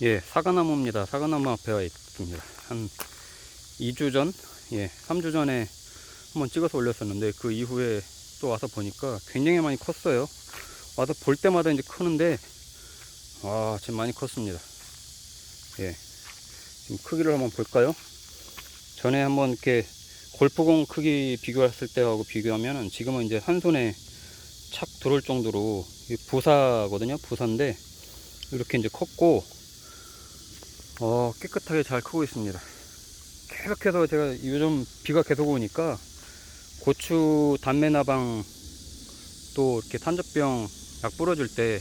예, 사과나무입니다. 사과나무 앞에 와 있습니다. 한 2주 전, 3주 전에 한번 찍어서 올렸었는데 그 이후에 또 와서 보니까 굉장히 많이 컸어요. 와서 볼 때마다 이제 크는데 지금 많이 컸습니다. 예, 지금 크기를 한번 볼까요? 전에 한번 이렇게 골프공 크기 비교했을 때하고 비교하면은 지금은 이제 한 손에 착 들어올 정도로 부사거든요. 부사인데 이렇게 이제 컸고 깨끗하게 잘 크고 있습니다. 계속해서 제가 요즘 비가 계속 오니까 고추 단매나방 또 이렇게 탄저병 약 뿌려줄 때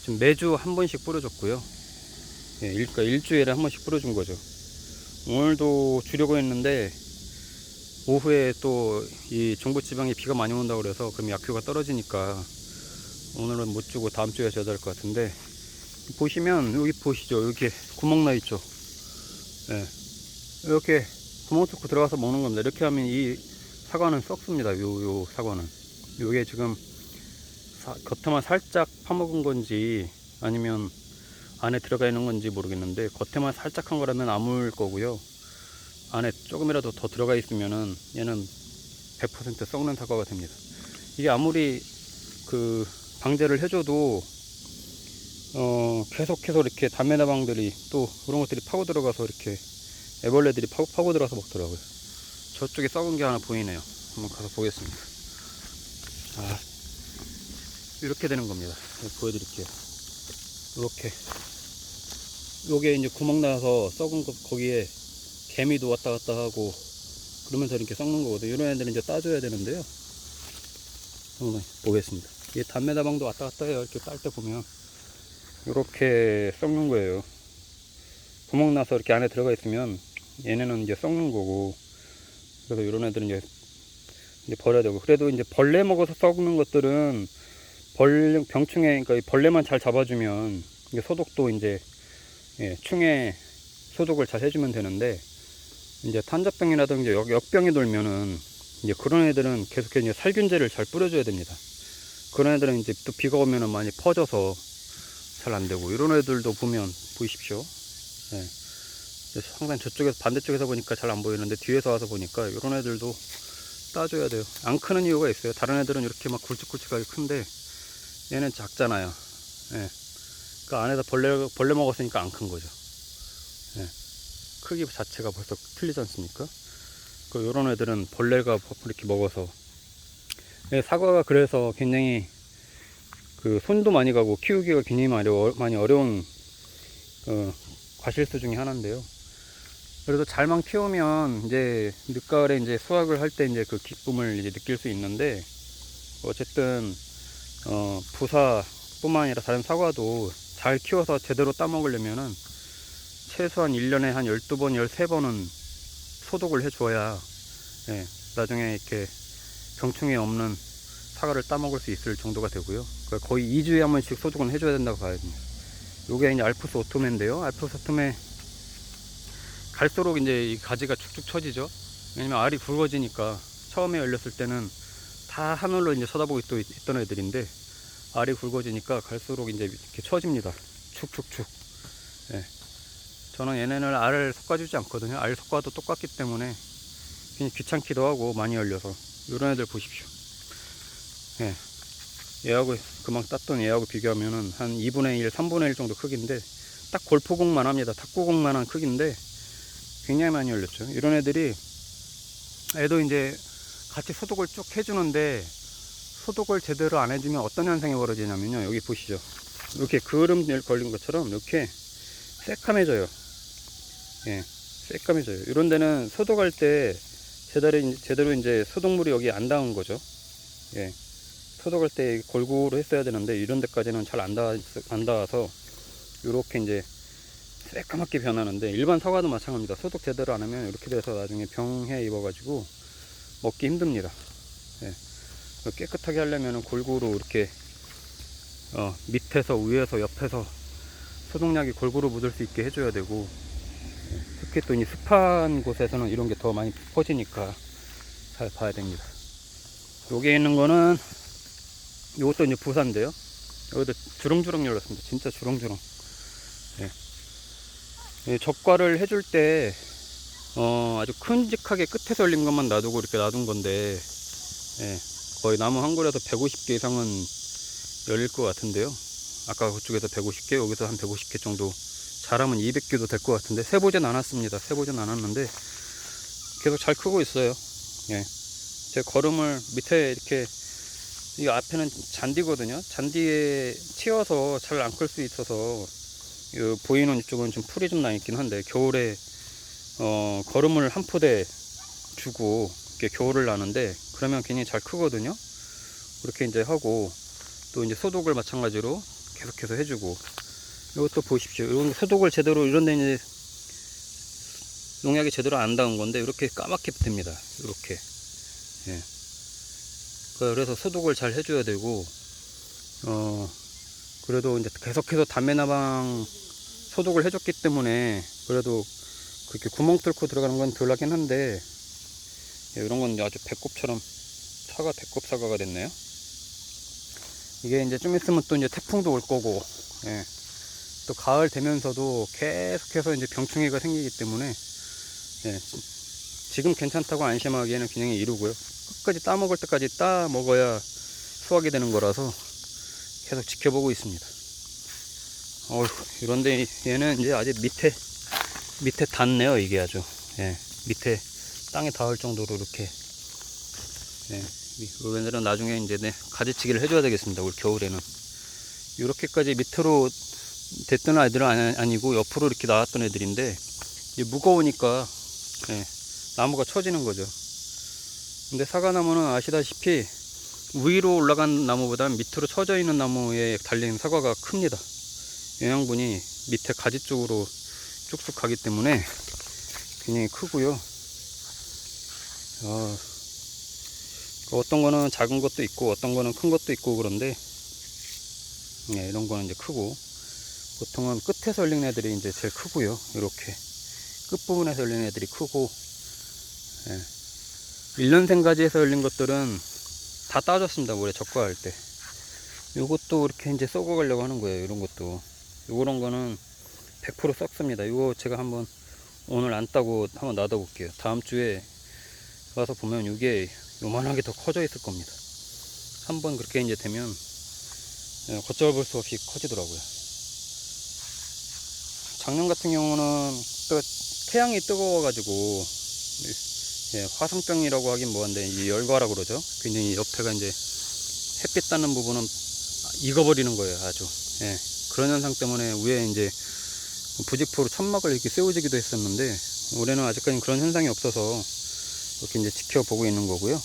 지금 매주 한 번씩 뿌려줬고요. 그러니까 일주일에 한 번씩 뿌려준 거죠. 오늘도 주려고 했는데 오후에 또 이 중부지방에 비가 많이 온다고 그래서 그럼 약효가 떨어지니까 오늘은 못 주고 다음 주에 줘야 될 것 같은데, 보시면 여기 보시죠. 이렇게 구멍 나 있죠. 이렇게 구멍 뚫고 들어가서 먹는 겁니다. 이렇게 하면 이 사과는 썩습니다. 요 사과는 요게 지금 겉에만 살짝 파먹은 건지 아니면 안에 들어가 있는 건지 모르겠는데, 겉에만 살짝 한 거라면 아물 거고요. 안에 조금이라도 더 들어가 있으면은 얘는 100% 썩는 사과가 됩니다. 이게 아무리 그 방제를 해줘도 계속해서 이렇게 단매나방들이 또 그런 것들이 파고 들어가서 이렇게 애벌레들이 파고 들어가서 먹더라고요. 저쪽에 썩은 게 하나 보이네요. 한번 가서 보겠습니다. 이렇게 되는 겁니다. 보여드릴게요. 이렇게 요게 이제 구멍 나서 썩은 거, 거기에 개미도 왔다 갔다 하고 그러면서 이렇게 썩는 거거든요. 이런 애들은 이제 따줘야 되는데요. 한번 보겠습니다. 이 단매다방도 왔다 갔다 해요. 이렇게 딸 때 보면 이렇게 썩는 거예요. 구멍 나서 이렇게 안에 들어가 있으면 얘네는 이제 썩는 거고, 그래서 이런 애들은 이제 버려야 되고, 그래도 이제 벌레 먹어서 썩는 것들은 병충해, 그러니까 벌레만 잘 잡아주면 이게 소독도 이제 충해 소독을 잘 해주면 되는데, 이제 탄저병이라든지 역병이 돌면은 이제 그런 애들은 계속해서 이제 살균제를 잘 뿌려줘야 됩니다. 그런 애들은 이제 또 비가 오면은 많이 퍼져서 잘 안 되고, 이런 애들도 보면 보이십시오. 항상 저쪽에서 반대쪽에서 보니까 잘 안 보이는데 뒤에서 와서 보니까 이런 애들도 따줘야 돼요. 안 크는 이유가 있어요. 다른 애들은 이렇게 막 굵직굵직하게 큰데 얘는 작잖아요. 그 안에서 벌레 먹었으니까 안 큰 거죠. 크기 자체가 벌써 틀리지 않습니까? 요런 애들은 벌레가 이렇게 먹어서. 사과가 그래서 굉장히 그 손도 많이 가고 키우기가 굉장히 많이 어려운 과실수 중에 하나인데요. 그래도 잘만 키우면 이제 늦가을에 이제 수확을 할 때 이제 그 기쁨을 이제 느낄 수 있는데, 어쨌든 부사뿐만 아니라 다른 사과도 잘 키워서 제대로 따먹으려면은 최소한 1년에 한 12번, 13번은 소독을 해줘야 나중에 이렇게 병충해 없는 사과를 따먹을 수 있을 정도가 되고요. 그러니까 거의 2주에 한 번씩 소독은 해줘야 된다고 봐야 됩니다. 요게 이제 알프스 오토메인데요. 알프스 오토메 갈수록 이제 이 가지가 축축 처지죠. 왜냐면 알이 굵어지니까 처음에 열렸을 때는 다 하늘로 이제 쳐다보고 있던 애들인데, 알이 굵어지니까 갈수록 이제 이렇게 처집니다. 축축축. 저는 얘네를 알을 솎아주지 않거든요. 알 솎아도 똑같기 때문에 괜히 귀찮기도 하고 많이 열려서. 이런 애들 보십시오. 얘하고 금방 땄던 얘하고 비교하면은 한 2분의 1, 3분의 1 정도 크기인데, 딱 골프공만 합니다. 탁구공만한 크기인데 굉장히 많이 열렸죠. 이런 애들이 애도 이제 같이 소독을 쭉 해주는데, 소독을 제대로 안 해주면 어떤 현상이 벌어지냐면요. 여기 보시죠. 이렇게 그름 걸린 것처럼 이렇게 새카매져요. 새까매져요. 이런 데는 소독할 때 제대로 이제 소독물이 여기 안 닿은 거죠. 소독할 때 골고루 했어야 되는데 이런 데까지는 잘 안 닿아서 이렇게 이제 새까맣게 변하는데, 일반 사과도 마찬가지입니다. 소독 제대로 안 하면 이렇게 돼서 나중에 병해 입어가지고 먹기 힘듭니다. 깨끗하게 하려면 골고루 이렇게 밑에서 위에서 옆에서 소독약이 골고루 묻을 수 있게 해줘야 되고, 특히 또 이 습한 곳에서는 이런 게 더 많이 퍼지니까 잘 봐야 됩니다. 여기에 있는 거는 이것도 이제 부사인데요. 여기도 주렁주렁 열렸습니다. 진짜 주렁주렁. 적과를 해줄 때 아주 큼직하게 끝에서 열린 것만 놔두고 이렇게 놔둔 건데, 예, 거의 나무 한 그루에서 150개 이상은 열릴 것 같은데요. 아까 그쪽에서 150개, 여기서 한 150개 정도, 잘하면 200개도 될 것 같은데, 세보진 않았습니다. 세보진 않았는데 계속 잘 크고 있어요. 예. 제 걸음을 밑에 이렇게, 이 앞에는 잔디거든요. 잔디에 치여서 잘 안 클 수 있어서 보이는 이쪽은 좀 풀이 좀 나 있긴 한데, 겨울에 걸음을 한 포대 주고 이렇게 겨울을 나는데, 그러면 굉장히 잘 크거든요. 그렇게 이제 하고, 또 이제 소독을 마찬가지로 계속해서 해주고, 이것도 보십시오. 이런 소독을 제대로, 이런 데 이제 농약이 제대로 안 닿은 건데 이렇게 까맣게 됩니다. 이렇게. 예. 그래서 소독을 잘 해줘야 되고, 그래도 이제 계속해서 담배나방 소독을 해줬기 때문에 그래도 그렇게 구멍 뚫고 들어가는 건 덜 하긴 한데, 예, 이런 건 아주 배꼽처럼 차가 배꼽 사과가 됐네요. 이게 이제 좀 있으면 또 이제 태풍도 올 거고, 예, 또 가을 되면서도 계속해서 이제 병충해가 생기기 때문에, 예, 지금 괜찮다고 안심하기에는 균형이 이루고요. 끝까지 따 먹을 때까지 따 먹어야 수확이 되는 거라서 계속 지켜보고 있습니다. 이런데 얘는 이제 아직 밑에 닿네요. 이게 아주, 예, 밑에 땅에 닿을 정도로 이렇게, 예, 이런 나중에 이제 가지치기를 해줘야 되겠습니다. 올 겨울에는 이렇게까지 밑으로 됐던 아이들은 아니고 옆으로 이렇게 나왔던 애들인데, 이제 무거우니까, 예, 나무가 처지는 거죠. 근데 사과나무는 아시다시피 위로 올라간 나무보다 밑으로 처져 있는 나무에 달린 사과가 큽니다. 영양분이 밑에 가지 쪽으로 쭉쭉 가기 때문에 굉장히 크고요. 어떤 거는 작은 것도 있고 어떤 거는 큰 것도 있고 그런데, 네, 이런 거는 이제 크고, 보통은 끝에서 열린 애들이 이제 제일 크고요. 이렇게 끝부분에서 열린 애들이 크고, 예, 1년생 가지에서 열린 것들은 다 따졌습니다. 올해 적과할 때. 요것도 이렇게 이제 썩어 가려고 하는 거예요. 이런 것도, 요런 거는 100% 썩습니다. 이거 제가 한번 오늘 안 따고 한번 놔둬 볼게요. 다음 주에 와서 보면 이게 요만하게 더 커져 있을 겁니다. 한번 그렇게 이제 되면 걷잡을 수 없이 커지더라고요. 작년 같은 경우는 또 태양이 뜨거워 가지고, 예, 화상병이라고 하긴 뭐한데, 이 열과라 그러죠. 굉장히 옆에가 이제 햇빛 닿는 부분은 익어버리는 거예요. 아주, 예, 그런 현상 때문에 위에 이제 부직포로 천막을 이렇게 세워지기도 했었는데, 올해는 아직까지 그런 현상이 없어서 이렇게 이제 지켜보고 있는 거고요.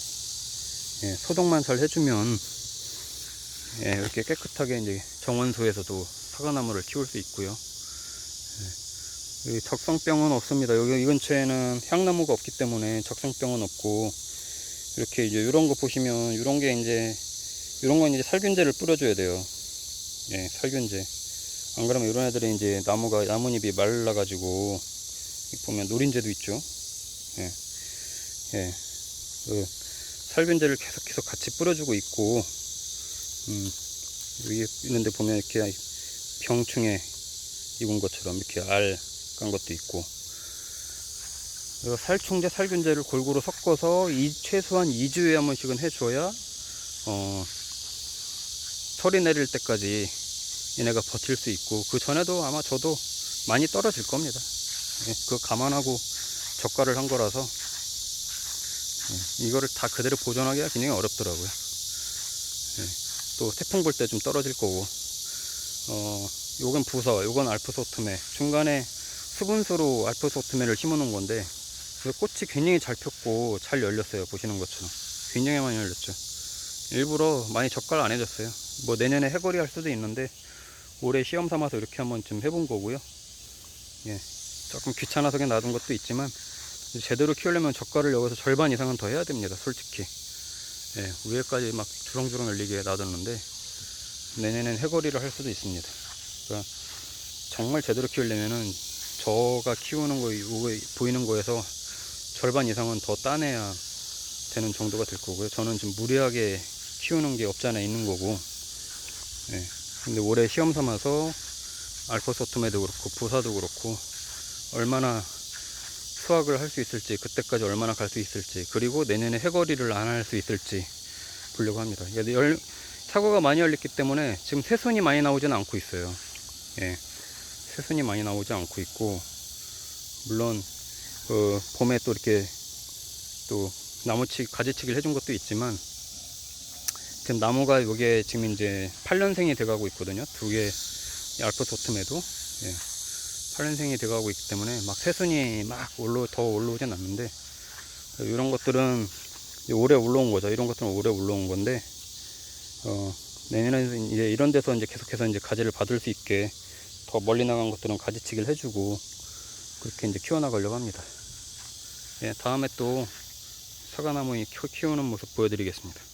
예, 소독만 잘 해주면, 예, 이렇게 깨끗하게 이제 정원소에서도 사과나무를 키울 수 있고요. 예, 적성병은 없습니다. 여기 이 근처에는 향나무가 없기 때문에 적성병은 없고, 이렇게 이제 이런 거 보시면, 이런 게 이제, 이런 건 이제 살균제를 뿌려줘야 돼요. 예, 살균제. 안 그러면 이런 애들이 이제 나뭇잎이 말라가지고, 보면 노린재도 있죠. 예, 예, 살균제를 계속해서 같이 뿌려주고 있고, 여기 있는데 보면 이렇게 병충해 익은 것처럼 이렇게 알 깐 것도 있고, 그리고 살충제, 살균제를 골고루 섞어서 최소한 2주에 한 번씩은 해줘야 철이 내릴 때까지 얘네가 버틸 수 있고, 그 전에도 아마 저도 많이 떨어질 겁니다. 예, 그거 감안하고 적과를 한 거라서, 예, 이거를 다 그대로 보존하기가 굉장히 어렵더라고요. 예, 또 태풍 불 때 좀 떨어질 거고, 요건 부서, 요건 알프소트메, 중간에 수분수로 알프소트메를 심어 놓은 건데, 꽃이 굉장히 잘 폈고 잘 열렸어요. 보시는 것처럼 굉장히 많이 열렸죠. 일부러 많이 적과를 안 해줬어요. 뭐 내년에 해거리 할 수도 있는데, 올해 시험 삼아서 이렇게 한번 좀 해본 거고요. 예, 조금 귀찮아서 그냥 놔둔 것도 있지만, 제대로 키우려면 적과를 여기서 절반 이상은 더 해야 됩니다. 솔직히. 예, 위에까지 막 주렁주렁 열리게 놔뒀는데, 내년엔 해거리를 할 수도 있습니다. 그러니까 정말 제대로 키우려면은 저가 키우는 거, 보이는 거에서 절반 이상은 더 따내야 되는 정도가 될 거고요. 저는 좀 무리하게 키우는 게 없지 않아 있는 거고, 예, 근데 올해 시험 삼아서 알프소트메도 그렇고 부사도 그렇고 얼마나 수확을 할 수 있을지, 그때까지 얼마나 갈 수 있을지, 그리고 내년에 해거리를 안 할 수 있을지 보려고 합니다. 사과가 많이 열렸기 때문에 지금 새순이 많이 나오지는 않고 있어요. 예, 새순이 많이 나오지 않고 있고, 물론 봄에 또 이렇게 또 가지치기를 해준 것도 있지만, 지금 나무가 이게 지금 이제 8년생이 돼가고 있거든요. 두 개 알프스 오툼에도 8년생이 돼가고 있기 때문에 막 새순이 막 더 올라오진 않는데, 이런 것들은 올해 올라온 거죠. 이런 것들은 올해 올라온 건데, 내년에는 이제 이런 데서 이제 계속해서 이제 가지를 받을 수 있게 더 멀리 나간 것들은 가지치기를 해주고 그렇게 이제 키워나가려고 합니다. 예, 다음에 또 사과나무 키우는 모습 보여드리겠습니다.